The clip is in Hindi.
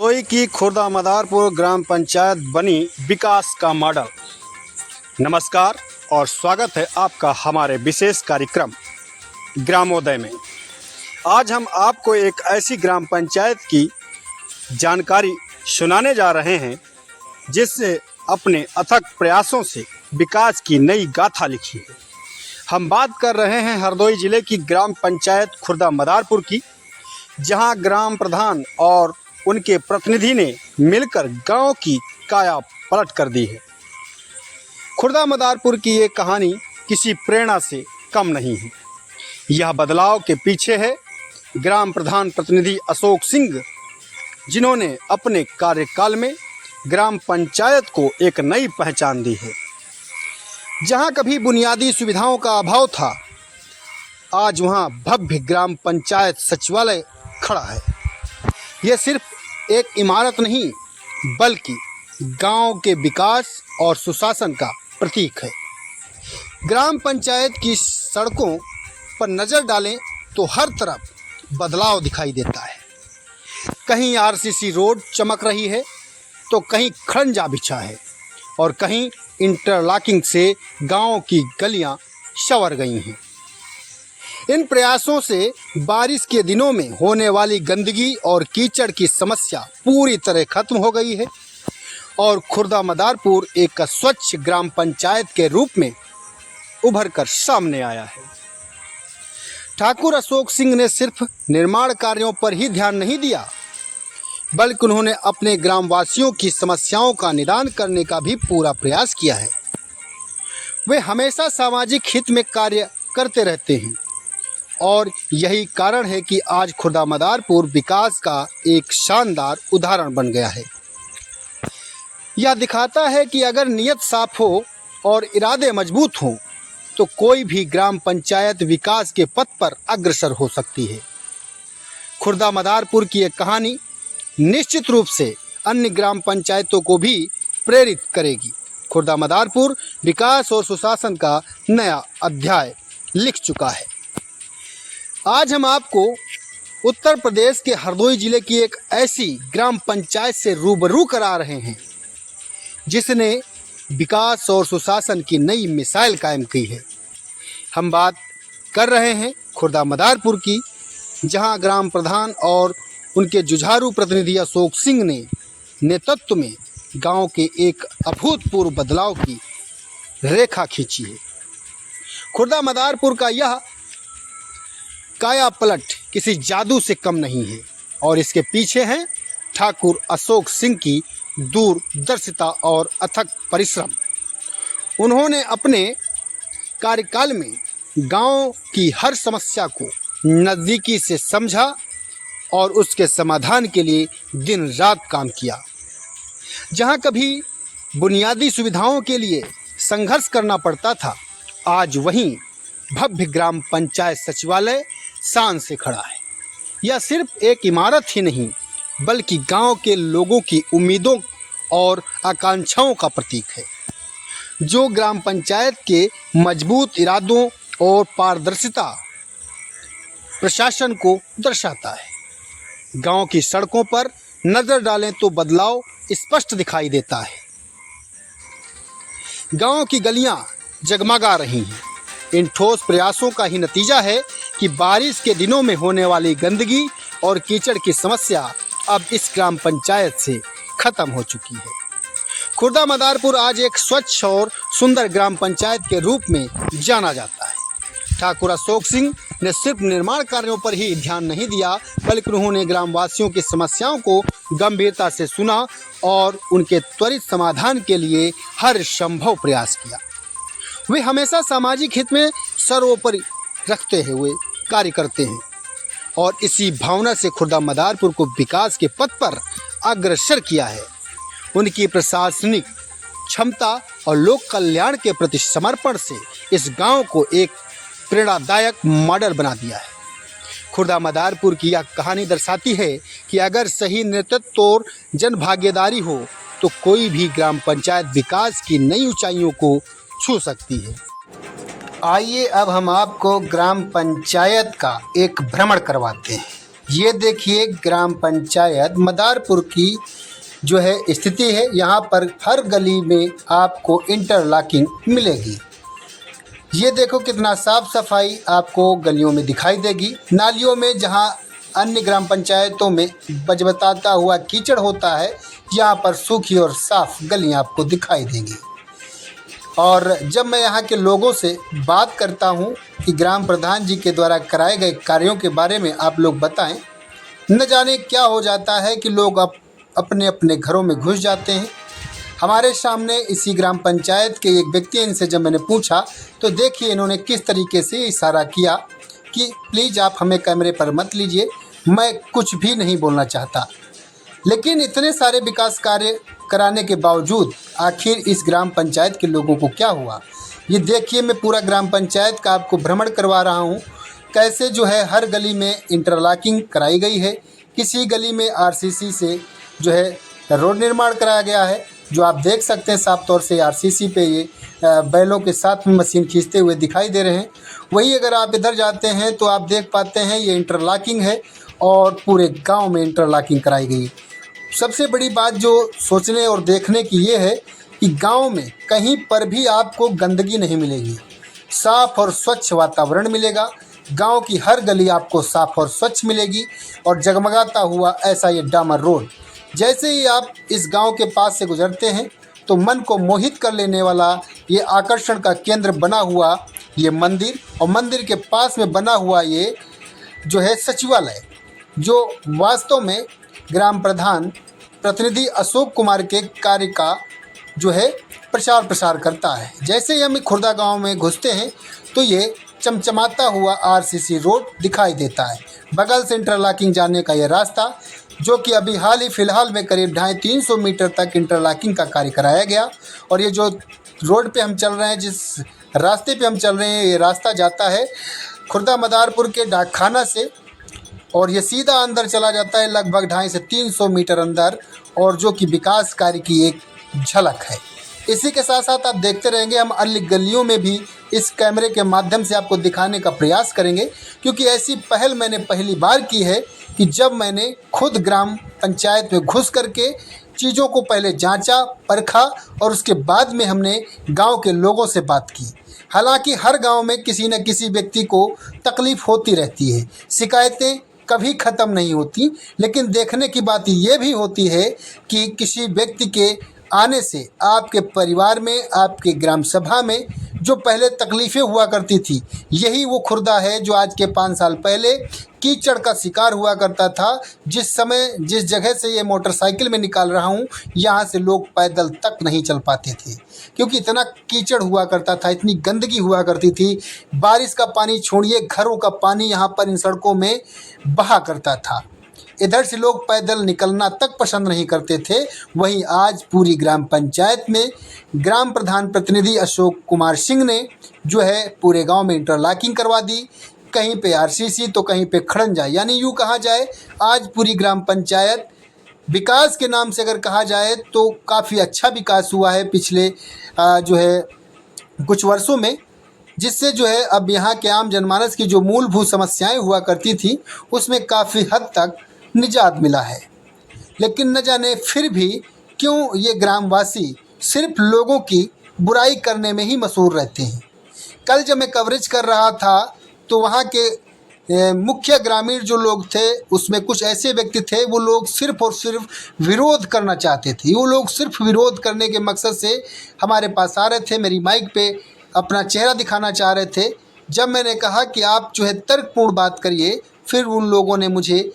हरदोई की खुर्दा मदारपुर ग्राम पंचायत बनी विकास का मॉडल। नमस्कार और स्वागत है आपका हमारे विशेष कार्यक्रम ग्रामोदय में। आज हम आपको एक ऐसी ग्राम पंचायत की जानकारी सुनाने जा रहे हैं जिससे अपने अथक प्रयासों से विकास की नई गाथा लिखी है। हम बात कर रहे हैं हरदोई जिले की ग्राम पंचायत खुर्दा मदारपुर की, जहां ग्राम प्रधान और उनके प्रतिनिधि ने मिलकर गांव की काया पलट कर दी है। खुर्दा मदारपुर की ये कहानी किसी प्रेरणा से कम नहीं है। यह बदलाव के पीछे है ग्राम प्रधान प्रतिनिधि अशोक सिंह, जिन्होंने अपने कार्यकाल में ग्राम पंचायत को एक नई पहचान दी है। जहां कभी बुनियादी सुविधाओं का अभाव था, आज वहां भव्य ग्राम पंचायत सचिवालय खड़ा है। यह सिर्फ एक इमारत नहीं, बल्कि गांव के विकास और सुशासन का प्रतीक है। ग्राम पंचायत की सड़कों पर नज़र डालें तो हर तरफ बदलाव दिखाई देता है। कहीं आरसीसी रोड चमक रही है तो कहीं खड़ंजा बिछा है और कहीं इंटरलॉकिंग से गांव की गलियां संवर गई हैं। इन प्रयासों से बारिश के दिनों में होने वाली गंदगी और कीचड़ की समस्या पूरी तरह खत्म हो गई है और खुर्दा मदारपुर एक स्वच्छ ग्राम पंचायत के रूप में उभर कर सामने आया है। ठाकुर अशोक सिंह ने सिर्फ निर्माण कार्यों पर ही ध्यान नहीं दिया, बल्कि उन्होंने अपने ग्रामवासियों की समस्याओं का निदान करने का भी पूरा प्रयास किया है। वे हमेशा सामाजिक हित में कार्य करते रहते हैं और यही कारण है कि आज खुर्दा मदारपुर विकास का एक शानदार उदाहरण बन गया है। यह दिखाता है कि अगर नीयत साफ हो और इरादे मजबूत हों तो कोई भी ग्राम पंचायत विकास के पथ पर अग्रसर हो सकती है। खुर्दा मदारपुर की एक कहानी निश्चित रूप से अन्य ग्राम पंचायतों को भी प्रेरित करेगी। खुर्दा मदारपुर विकास और सुशासन का नया अध्याय लिख चुका है। आज हम आपको उत्तर प्रदेश के हरदोई जिले की एक ऐसी ग्राम पंचायत से रूबरू करा रहे हैं जिसने विकास और सुशासन की नई मिसाल कायम की है। हम बात कर रहे हैं खुर्दा मदारपुर की, जहां ग्राम प्रधान और उनके जुझारू प्रतिनिधि अशोक सिंह ने नेतृत्व में गांव के एक अभूतपूर्व बदलाव की रेखा खींची है। खुर्दा मदारपुर का यह काया पलट किसी जादू से कम नहीं है और इसके पीछे हैं ठाकुर अशोक सिंह की दूरदर्शिता और अथक परिश्रम। उन्होंने अपने कार्यकाल में गांव की हर समस्या को नज़दीकी से समझा और उसके समाधान के लिए दिन रात काम किया। जहां कभी बुनियादी सुविधाओं के लिए संघर्ष करना पड़ता था, आज वहीं भव्य ग्राम पंचायत सचिवालय शान से खड़ा है। यह सिर्फ एक इमारत ही नहीं, बल्कि गांव के लोगों की उम्मीदों और आकांक्षाओं का प्रतीक है, जो ग्राम पंचायत के मजबूत इरादों और पारदर्शिता प्रशासन को दर्शाता है। गांव की सड़कों पर नजर डालें तो बदलाव स्पष्ट दिखाई देता है। गांव की गलियां जगमगा रही हैं। इन ठोस प्रयासों का ही नतीजा है कि बारिश के दिनों में होने वाली गंदगी और कीचड़ की समस्या अब इस ग्राम पंचायत से खत्म हो चुकी है। खुर्दा मदारपुर आज एक स्वच्छ और सुंदर ग्राम पंचायत के रूप में जाना जाता है। ठाकुर अशोक सिंह ने सिर्फ निर्माण कार्यों पर ही ध्यान नहीं दिया, बल्कि उन्होंने ग्रामवासियों की समस्याओं को गंभीरता से सुना और उनके त्वरित समाधान के लिए हर संभव प्रयास किया। वे हमेशा सामाजिक हित में सर्वोपरि रखते हुए कार्य करते हैं और इसी भावना से खुर्दा मदारपुर को विकास के पथ पर अग्रसर किया है। उनकी प्रशासनिक क्षमता और लोक कल्याण के प्रति समर्पण से इस गांव को एक प्रेरणादायक मॉडल बना दिया है। खुर्दा मदारपुर की यह कहानी दर्शाती है कि अगर सही नेतृत्व और जन भागीदारी हो तो कोई भी ग्राम पंचायत विकास की नई ऊंचाइयों को छू सकती है। आइए अब हम आपको ग्राम पंचायत का एक भ्रमण करवाते हैं। ये देखिए ग्राम पंचायत मदारपुर की जो है स्थिति है। यहाँ पर हर गली में आपको इंटरलॉकिंग मिलेगी। ये देखो कितना साफ सफाई आपको गलियों में दिखाई देगी। नालियों में जहाँ अन्य ग्राम पंचायतों में बजबताता हुआ कीचड़ होता है, यहाँ पर सूखी और साफ गलियाँ आपको दिखाई देंगी। और जब मैं यहाँ के लोगों से बात करता हूँ कि ग्राम प्रधान जी के द्वारा कराए गए कार्यों के बारे में आप लोग बताएं, न जाने क्या हो जाता है कि लोग अपने अपने घरों में घुस जाते हैं। हमारे सामने इसी ग्राम पंचायत के एक व्यक्ति, इनसे जब मैंने पूछा तो देखिए इन्होंने किस तरीके से इशारा किया कि प्लीज़ आप हमें कैमरे पर मत लीजिए, मैं कुछ भी नहीं बोलना चाहता। लेकिन इतने सारे विकास कार्य कराने के बावजूद आखिर इस ग्राम पंचायत के लोगों को क्या हुआ, ये देखिए। मैं पूरा ग्राम पंचायत का आपको भ्रमण करवा रहा हूँ। कैसे जो है हर गली में इंटरलॉकिंग कराई गई है, किसी गली में आरसीसी से जो है रोड निर्माण कराया गया है, जो आप देख सकते हैं साफ तौर से आरसीसी पे ये बैलों के साथ में मशीन खींचते हुए दिखाई दे रहे हैं। वही अगर आप इधर जाते हैं तो आप देख पाते हैं ये इंटरलॉकिंग है और पूरे गांव में इंटरलॉकिंग कराई गई। सबसे बड़ी बात जो सोचने और देखने की ये है कि गांव में कहीं पर भी आपको गंदगी नहीं मिलेगी, साफ़ और स्वच्छ वातावरण मिलेगा। गांव की हर गली आपको साफ़ और स्वच्छ मिलेगी और जगमगाता हुआ ऐसा ये डामर रोड। जैसे ही आप इस गांव के पास से गुजरते हैं तो मन को मोहित कर लेने वाला ये आकर्षण का केंद्र बना हुआ ये मंदिर, और मंदिर के पास में बना हुआ ये जो है सचिवालय, जो वास्तव में ग्राम प्रधान प्रतिनिधि अशोक कुमार के कार्य का जो है प्रचार प्रसार करता है। जैसे ही हम खुर्दा गांव में घुसते हैं तो ये चमचमाता हुआ आरसीसी रोड दिखाई देता है। बगल से इंटरलॉकिंग जाने का ये रास्ता, जो कि अभी हाल ही फ़िलहाल में करीब 250-300 मीटर तक इंटरलॉकिंग का कार्य कराया गया। और ये जो रोड पे हम चल रहे हैं, जिस रास्ते पे हम चल रहे हैं, ये रास्ता जाता है खुर्दा मदारपुर के डाकखाना से और ये सीधा अंदर चला जाता है लगभग 250 से 300 मीटर अंदर, और जो कि विकास कार्य की एक झलक है। इसी के साथ साथ आप देखते रहेंगे, हम अन्य गलियों में भी इस कैमरे के माध्यम से आपको दिखाने का प्रयास करेंगे, क्योंकि ऐसी पहल मैंने पहली बार की है कि जब मैंने खुद ग्राम पंचायत में घुस करके चीज़ों को पहले जांचा परखा और उसके बाद में हमने गांव के लोगों से बात की। हालांकि हर गांव में किसी न किसी व्यक्ति को तकलीफ़ होती रहती है, शिकायतें कभी ख़त्म नहीं होती, लेकिन देखने की बात ये भी होती है कि किसी व्यक्ति के आने से आपके परिवार में, आपके ग्राम सभा में जो पहले तकलीफ़ें हुआ करती थी, यही वो खुर्दा है जो आज के 5 साल पहले कीचड़ का शिकार हुआ करता था। जिस समय जिस जगह से ये मोटरसाइकिल में निकाल रहा हूँ, यहाँ से लोग पैदल तक नहीं चल पाते थे, क्योंकि इतना कीचड़ हुआ करता था, इतनी गंदगी हुआ करती थी। बारिश का पानी छोड़िए, घरों का पानी यहाँ पर इन सड़कों में बहा करता था। इधर से लोग पैदल निकलना तक पसंद नहीं करते थे। वहीं आज पूरी ग्राम पंचायत में ग्राम प्रधान प्रतिनिधि अशोक कुमार सिंह ने जो है पूरे गांव में इंटरलॉकिंग करवा दी। कहीं पे आरसीसी तो कहीं पे खड़ंजा, यानी यूँ कहा जाए आज पूरी ग्राम पंचायत विकास के नाम से अगर कहा जाए तो काफ़ी अच्छा विकास हुआ है पिछले जो है कुछ वर्षों में, जिससे जो है अब यहाँ के आम जनमानस की जो मूलभूत समस्याएं हुआ करती थी उसमें काफ़ी हद तक निजात मिला है। लेकिन न जाने फिर भी क्यों ये ग्रामवासी सिर्फ लोगों की बुराई करने में ही मशहूर रहते हैं। कल जब मैं कवरेज कर रहा था तो वहाँ के मुख्य ग्रामीण जो लोग थे उसमें कुछ ऐसे व्यक्ति थे, वो लोग सिर्फ और सिर्फ विरोध करना चाहते थे। वो लोग सिर्फ विरोध करने के मकसद से हमारे पास आ रहे थे, मेरी माइक पे अपना चेहरा दिखाना चाह रहे थे। जब मैंने कहा कि आप जो है तर्कपूर्ण बात करिए, फिर उन लोगों ने मुझे